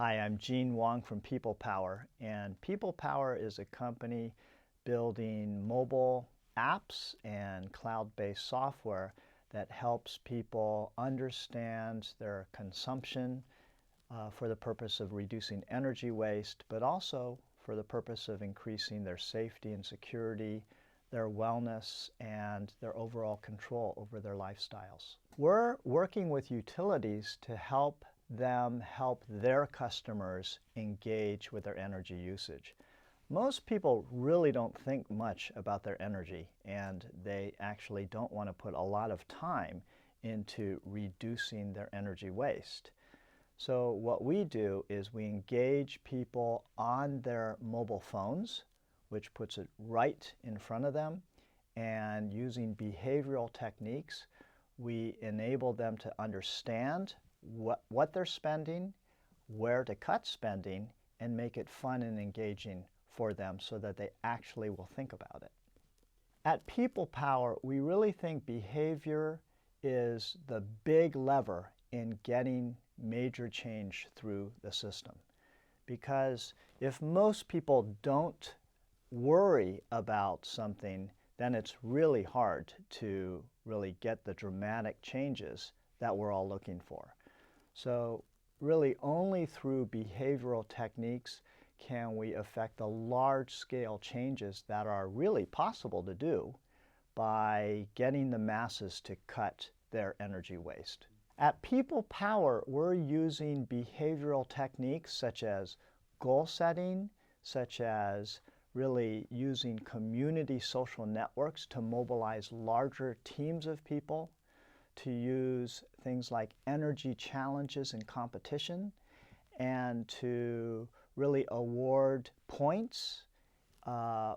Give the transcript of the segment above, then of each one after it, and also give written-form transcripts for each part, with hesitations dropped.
Hi, I'm Wang from People Power, and People Power is a company building mobile apps and cloud-based software that helps people understand their consumption for the purpose of reducing energy waste, but also for the purpose of increasing their safety and security, their wellness, and their overall control over their lifestyles. We're working with utilities to help them help their customers engage with their energy usage. Most people really don't think much about their energy, and they actually don't want to put a lot of time into reducing their energy waste. So what we do is we engage people on their mobile phones, which puts it right in front of them, and using behavioral techniques, we enable them to understand what they're spending, where to cut spending, and make it fun and engaging for them so that they actually will think about it. At People Power, we really think behavior is the big lever in getting major change through the system. Because if most people don't worry about something, then it's really hard to really get the dramatic changes that we're all looking for. So really only through behavioral techniques can we affect the large-scale changes that are really possible to do by getting the masses to cut their energy waste. At People Power, we're using behavioral techniques such as goal setting, such as really using community social networks to mobilize larger teams of people, to use things like energy challenges and competition, and to really award points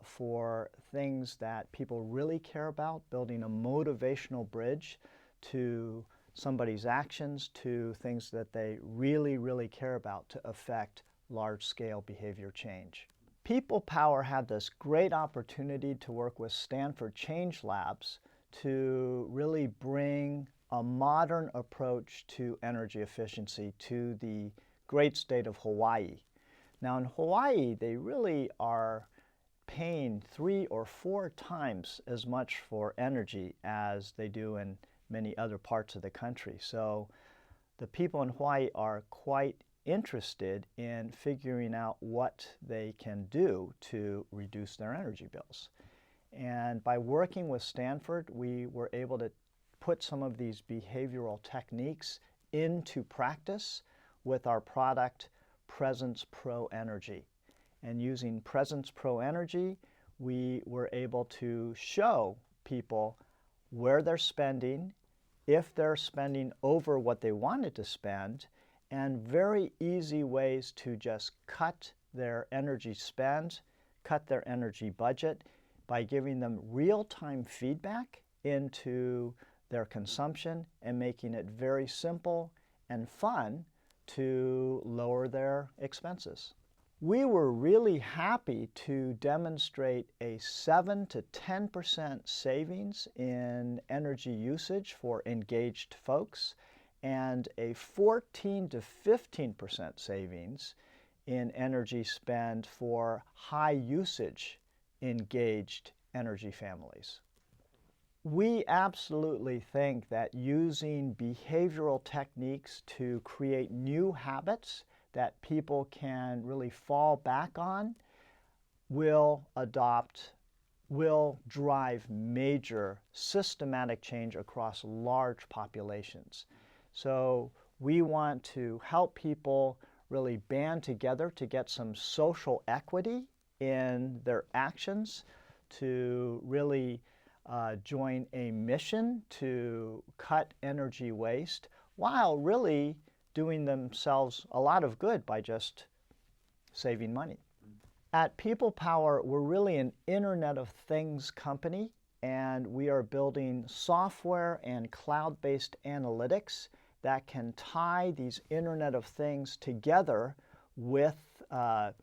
for things that people really care about, building a motivational bridge to somebody's actions to things that they really, really care about to affect large-scale behavior change. People Power had this great opportunity to work with Stanford ChangeLabs to really bring a modern approach to energy efficiency to the great state of Hawaii. Now in Hawaii, they really are paying 3 or 4 times as much for energy as they do in many other parts of the country. So the people in Hawaii are quite interested in figuring out what they can do to reduce their energy bills. And by working with Stanford, we were able to put some of these behavioral techniques into practice with our product, Presence Pro Energy. And using Presence Pro Energy, we were able to show people where they're spending, if they're spending over what they wanted to spend, and very easy ways to just cut their energy spend, cut their energy budget by giving them real-time feedback into their consumption and making it very simple and fun to lower their expenses. We were really happy to demonstrate a 7 to 10% savings in energy usage for engaged folks and a 14 to 15% savings in energy spend for high usage engaged energy families. We absolutely think that using behavioral techniques to create new habits that people can really fall back on will drive major systematic change across large populations. So we want to help people really band together to get some social equity in their actions, to really join a mission to cut energy waste while really doing themselves a lot of good by just saving money. At People Power, we're really an Internet of Things company, and we are building software and cloud-based analytics that can tie these Internet of Things together with a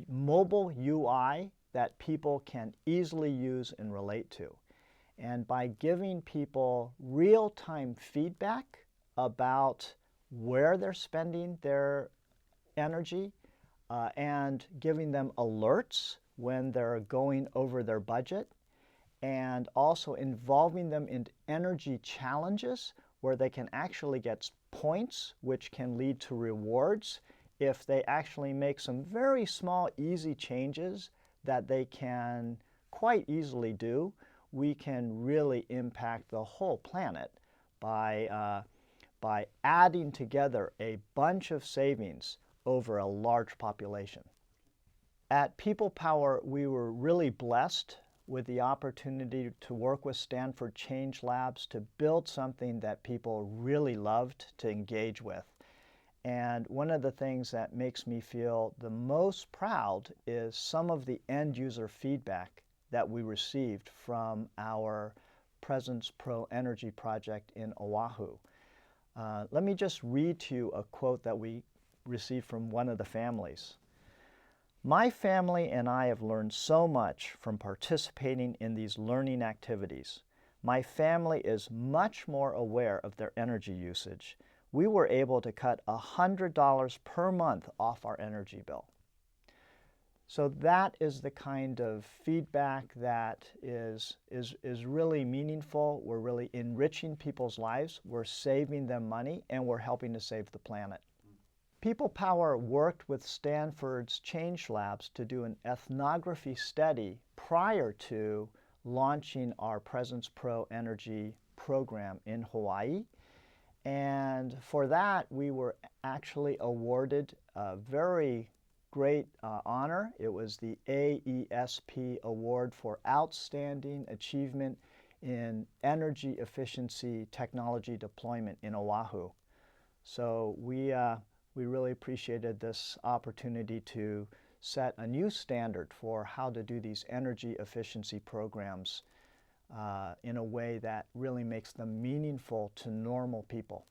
mobile UI that people can easily use and relate to. And by giving people real-time feedback about where they're spending their energy and giving them alerts when they're going over their budget, and also involving them in energy challenges where they can actually get points which can lead to rewards if they actually make some very small, easy changes that they can quite easily do. We can really impact the whole planet by adding together a bunch of savings over a large population. At People Power, we were really blessed with the opportunity to work with Stanford ChangeLabs to build something that people really loved to engage with. And one of the things that makes me feel the most proud is some of the end user feedback that we received from our Presence Pro Energy project in Oahu. Let me just read to you a quote that we received from one of the families. "My family and I have learned so much from participating in these learning activities. My family is much more aware of their energy usage. We were able to cut $100 per month off our energy bill." So that is the kind of feedback that is really meaningful. We're really enriching people's lives. We're saving them money, and we're helping to save the planet. People Power worked with Stanford's ChangeLabs to do an ethnography study prior to launching our Presence Pro Energy program in Hawaii. And for that, we were actually awarded a very great honor. It was the AESP Award for Outstanding Achievement in Energy Efficiency Technology Deployment in Oahu. So we really appreciated this opportunity to set a new standard for how to do these energy efficiency programs in a way that really makes them meaningful to normal people.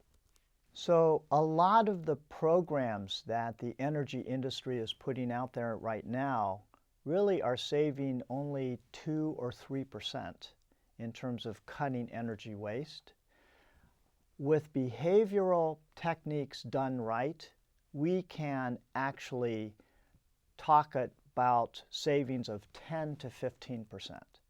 So a lot of the programs that the energy industry is putting out there right now really are saving only 2 or 3% in terms of cutting energy waste. With behavioral techniques done right, we can actually talk about savings of 10 to 15%.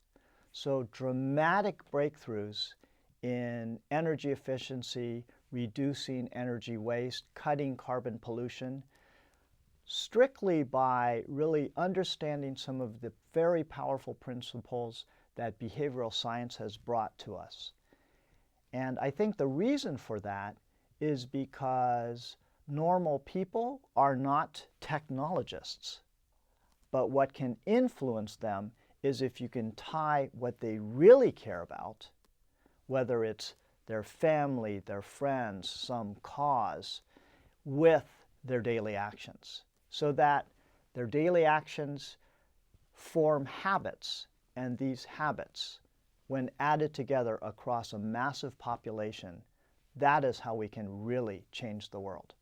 So dramatic breakthroughs in energy efficiency, reducing energy waste, cutting carbon pollution, strictly by really understanding some of the very powerful principles that behavioral science has brought to us. And I think the reason for that is because normal people are not technologists. But what can influence them is if you can tie what they really care about, whether it's their family, their friends, some cause, with their daily actions, so that their daily actions form habits, and these habits, when added together across a massive population, that is how we can really change the world.